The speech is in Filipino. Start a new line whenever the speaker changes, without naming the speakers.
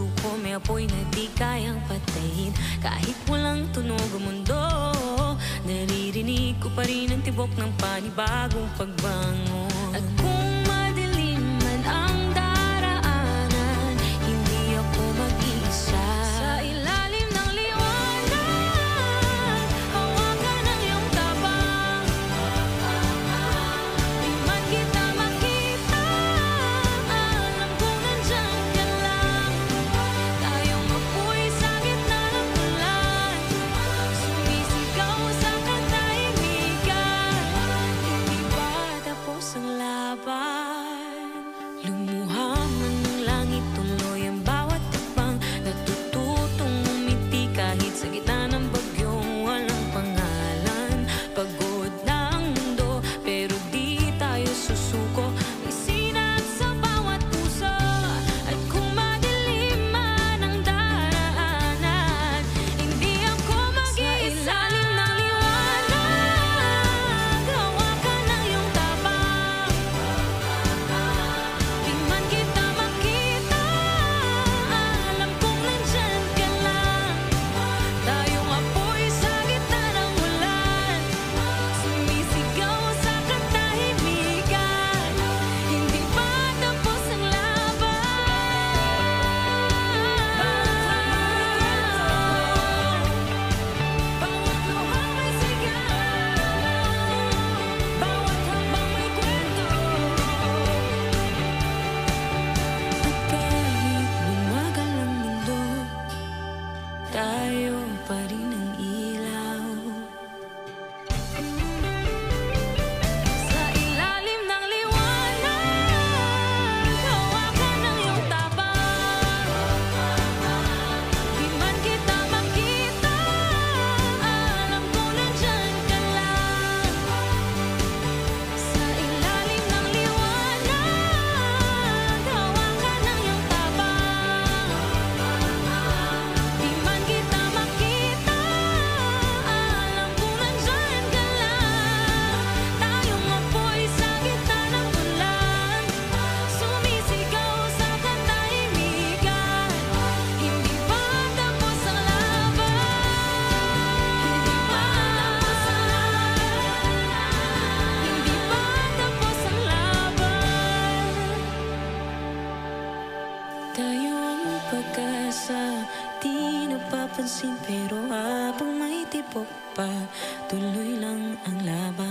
susuko, may apoy na di kayang patayin. Kahit walang tunog ang mundo, naririnig ko pa rin ang tibok ng panibagong pagbangon. At kung madilim man ang daraanan, hindi ako mag-iisa. Sa ilalim ng liwanag, hawakan ang iyong tabang. Di man kita makita, alam kong nandyan ka lang. Tayong apoy sa gitna ng ulan, sumisigaw sa katahimikan. Hindi pa tapos ang laban. Lumuha man ng langit, tuloy ang bawat takbang. Natututong umiti kahit sa gitna ng bagyong walang pangalan. Pagod na ang mundo, pero di tayo susuko. May sinat sa bawat puso. At kung madilim man ang daraanan, hindi ako mag-iisa. Sa ilalim ng liwanag, hawakan ang iyong tabang. Di man kita makita, alam kong nandyan ka lang. Tayong apoy sa gitna ng ulan, sumisigaw sa katahimikan. Hindi pa tapos ang laban. Bawat luha may sigaw, bawat hakbang may kwento. At kahit bumagal ang mundo, tayo pa rin ang ilaw. Sa ilalim ng liwanag, hawakan ang iyong tabang. Di man kita makita, alam kong nandyan ka lang. Sa ilalim ng liwanag, hawakan ang iyong tabang. Di man kita makita, alam kong nandyan ka lang. Tayong apoy sa gitna ng ulan, sumisigaw sa katahimikan. Hindi pa tapos ang laban. Hindi pa tapos ang laban. Hindi pa tapos ang laban. Tayo ang pag-asa, di napapansin, pero habang may tibok pa, tuloy lang ang laban.